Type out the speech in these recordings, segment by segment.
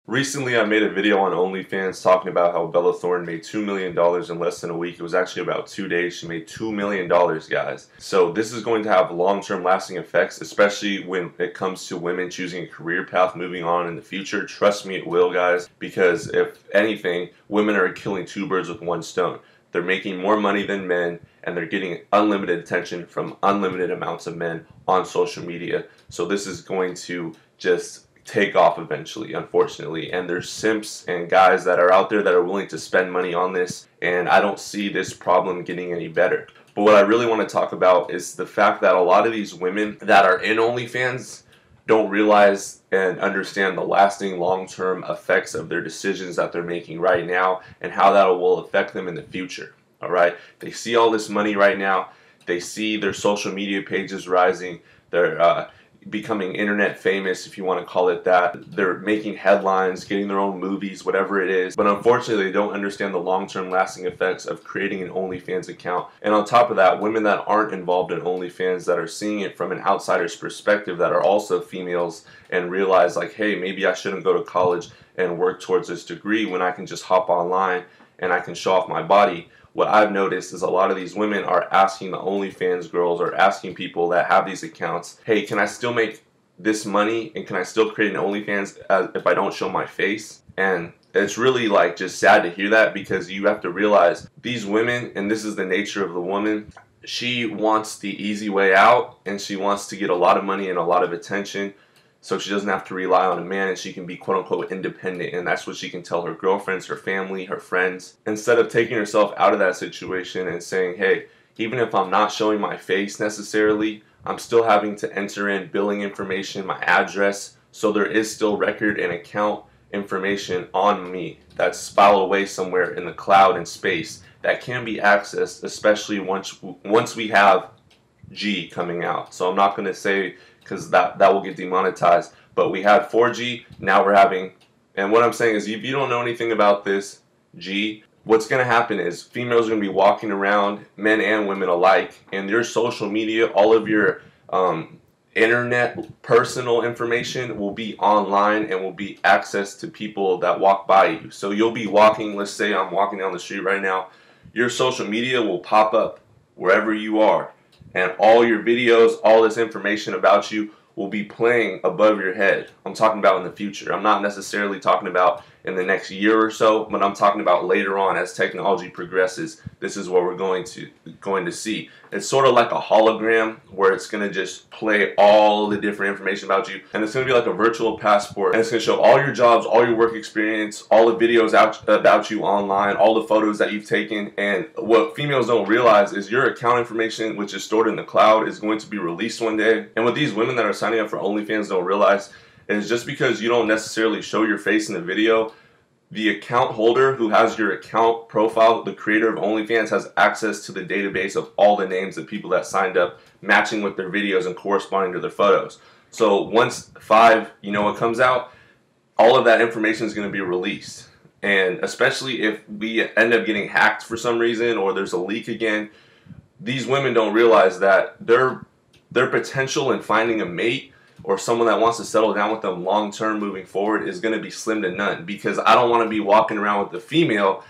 Recently, I made a video on OnlyFans talking about how Bella Thorne made $2 million in less than a week. It was actually about 2 days. She made $2 million, guys. So this is going to have long-term lasting effects, especially when it comes to women choosing a career path moving on in the future. Trust me, it will, guys, because if anything, women are killing two birds with one stone. They're making more money than men, and they're getting unlimited attention from unlimited amounts of men on social media. So this is going to just take off eventually, unfortunately. And there's simps and guys that are out there that are willing to spend money on this, and I don't see this problem getting any better. But what I really want to talk about is the fact that a lot of these women that are in OnlyFans don't realize and understand the lasting long-term effects of their decisions that they're making right now and how that will affect them in the future. All right, they see all this money right now, they see their social media pages rising, they're becoming internet famous, if you want to call it that. They're making headlines, getting their own movies, whatever it is. But unfortunately, they don't understand the long-term lasting effects of creating an OnlyFans account. And on top of that, women that aren't involved in OnlyFans, that are seeing it from an outsider's perspective, that are also females, and realize like, hey, maybe I shouldn't go to college and work towards this degree when I can just hop online and I can show off my body. What I've noticed is a lot of these women are asking the OnlyFans girls or asking people that have these accounts, hey, can I still make this money and can I still create an OnlyFans if I don't show my face? And it's really like just sad to hear that, because you have to realize these women, and this is the nature of the woman, she wants the easy way out and she wants to get a lot of money and a lot of attention, so she doesn't have to rely on a man and she can be quote-unquote independent, and that's what she can tell her girlfriends, her family, her friends. Instead of taking herself out of that situation and saying, hey, even if I'm not showing my face necessarily, I'm still having to enter in billing information, my address, so there is still record and account information on me that's filed away somewhere in the cloud and space that can be accessed, especially once we have G coming out. So I'm not going to say, because that will get demonetized, but we had 4G, now we're having, and what I'm saying is, if you don't know anything about this G, what's going to happen is females are going to be walking around, men and women alike, and your social media, all of your internet personal information will be online and will be accessed to people that walk by you. So you'll be walking, let's say I'm walking down the street right now, your social media will pop up wherever you are, and all your videos, all this information about you will be playing above your head. I'm talking about in the future. I'm not necessarily talking about in the next year or so, but I'm talking about later on as technology progresses. This is what we're going to see. It's sort of like a hologram where it's going to just play all the different information about you, and it's going to be like a virtual passport, and it's going to show all your jobs, all your work experience, all the videos about you online, all the photos that you've taken. And what females don't realize is your account information, which is stored in the cloud, is going to be released one day. And what these women that are signing up for OnlyFans don't realize is just because you don't necessarily show your face in the video, the account holder who has your account profile, the creator of OnlyFans, has access to the database of all the names of people that signed up, matching with their videos and corresponding to their photos. So once it comes out, all of that information is going to be released. And especially if we end up getting hacked for some reason or there's a leak again, these women don't realize that their potential in finding a mate or someone that wants to settle down with them long term moving forward is going to be slim to none. Because I don't want to be walking around with a female,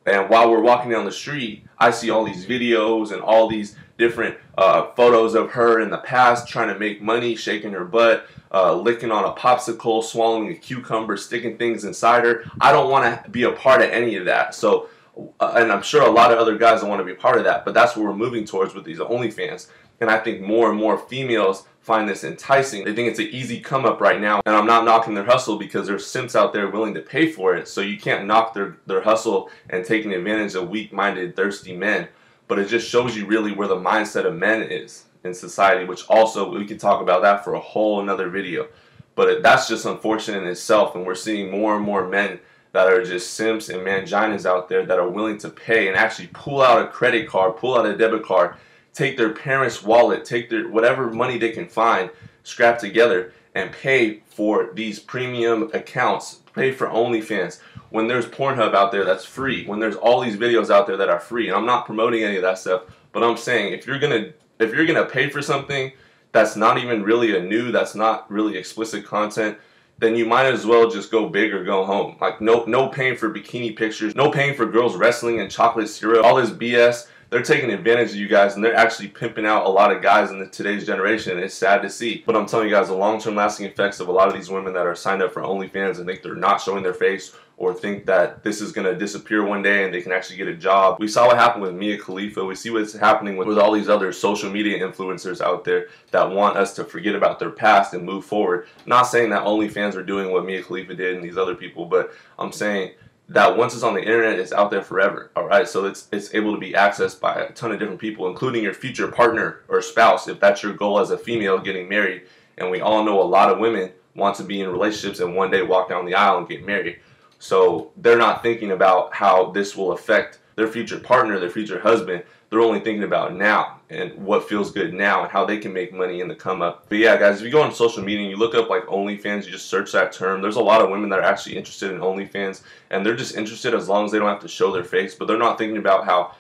and while we're walking down the street, I see all these videos and all these different photos of her in the past trying to make money, shaking her butt, licking on a popsicle, swallowing a cucumber, sticking things inside her. I don't want to be a part of any of that. So, and I'm sure a lot of other guys don't want to be a part of that, but that's what we're moving towards with these OnlyFans. And I think more and more females find this enticing. They think it's an easy come up right now, and I'm not knocking their hustle, because there's simps out there willing to pay for it, so you can't knock their hustle and taking advantage of weak-minded, thirsty men. But it just shows you really where the mindset of men is in society, which also we could talk about that for a whole another video. But that's just unfortunate in itself, and we're seeing more and more men that are just simps and manginas out there that are willing to pay and actually pull out a credit card, pull out a debit card, take their parents' wallet, take their whatever money they can find, scrap together, and pay for these premium accounts, pay for OnlyFans, when there's Pornhub out there that's free, when there's all these videos out there that are free. And I'm not promoting any of that stuff, but I'm saying if you're gonna pay for something that's not even really that's not really explicit content, then you might as well just go big or go home. Like no paying for bikini pictures, no paying for girls wrestling in chocolate syrup, all this BS. They're taking advantage of you guys, and they're actually pimping out a lot of guys in today's generation, and it's sad to see. But I'm telling you guys, the long-term lasting effects of a lot of these women that are signed up for OnlyFans and think they're not showing their face, or think that this is going to disappear one day and they can actually get a job. We saw what happened with Mia Khalifa. We see what's happening with all these other social media influencers out there that want us to forget about their past and move forward. Not saying that OnlyFans are doing what Mia Khalifa did and these other people, but I'm saying that once it's on the internet, it's out there forever. All right, so it's able to be accessed by a ton of different people, including your future partner or spouse, if that's your goal as a female getting married. And we all know a lot of women want to be in relationships and one day walk down the aisle and get married. So they're not thinking about how this will affect their future partner, their future husband. They're only thinking about now and what feels good now and how they can make money in the come up. But yeah, guys, if you go on social media and you look up like OnlyFans, you just search that term, there's a lot of women that are actually interested in OnlyFans, and they're just interested as long as they don't have to show their face. But they're not thinking about how,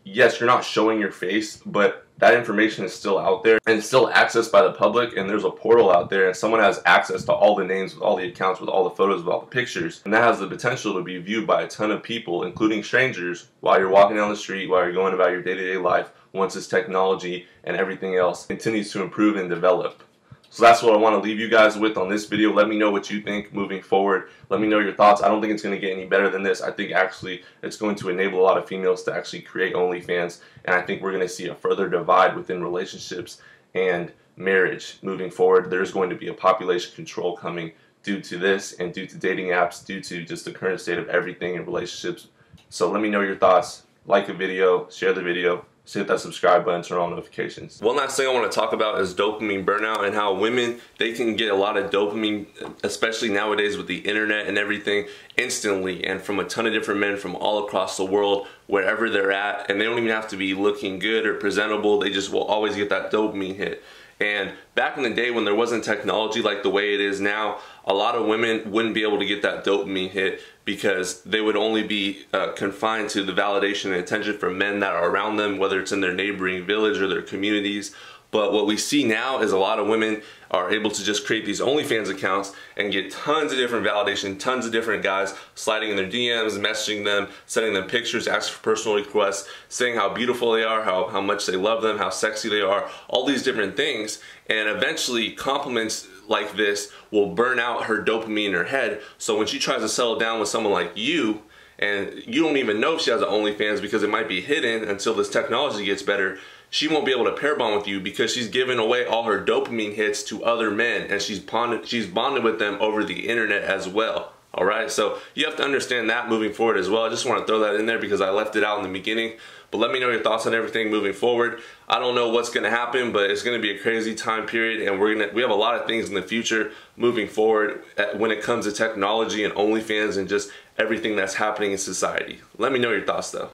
yes, you're not showing your face, but that information is still out there and it's still accessed by the public, and there's a portal out there and someone has access to all the names, with all the accounts, with all the photos, with all the pictures, and that has the potential to be viewed by a ton of people, including strangers, while you're walking down the street, while you're going about your day-to-day life, once this technology and everything else continues to improve and develop. So that's what I want to leave you guys with on this video. Let me know what you think moving forward. Let me know your thoughts. I don't think it's going to get any better than this. I think actually it's going to enable a lot of females to actually create OnlyFans, and I think we're going to see a further divide within relationships and marriage moving forward. There's going to be a population control coming due to this and due to dating apps, due to just the current state of everything in relationships. So let me know your thoughts. Like the video, share the video, hit that subscribe button, turn on notifications. One last thing I want to talk about is dopamine burnout and how women, they can get a lot of dopamine, especially nowadays with the internet and everything, instantly, and from a ton of different men from all across the world, wherever they're at, and they don't even have to be looking good or presentable. They just will always get that dopamine hit. And back in the day when there wasn't technology like the way it is now, a lot of women wouldn't be able to get that dopamine hit because they would only be confined to the validation and attention from men that are around them, whether it's in their neighboring village or their communities. But what we see now is a lot of women are able to just create these OnlyFans accounts and get tons of different validation, tons of different guys sliding in their DMs, messaging them, sending them pictures, asking for personal requests, saying how beautiful they are, how much they love them, how sexy they are, all these different things. And eventually compliments like this will burn out her dopamine in her head. So when she tries to settle down with someone like you, and you don't even know if she has an OnlyFans because it might be hidden until this technology gets better, she won't be able to pair bond with you because she's giving away all her dopamine hits to other men, and she's bonded with them over the internet as well. Alright, so you have to understand that moving forward as well. I just want to throw that in there because I left it out in the beginning. But let me know your thoughts on everything moving forward. I don't know what's going to happen, but it's going to be a crazy time period, and we have a lot of things in the future moving forward when it comes to technology and OnlyFans and just everything that's happening in society. Let me know your thoughts though.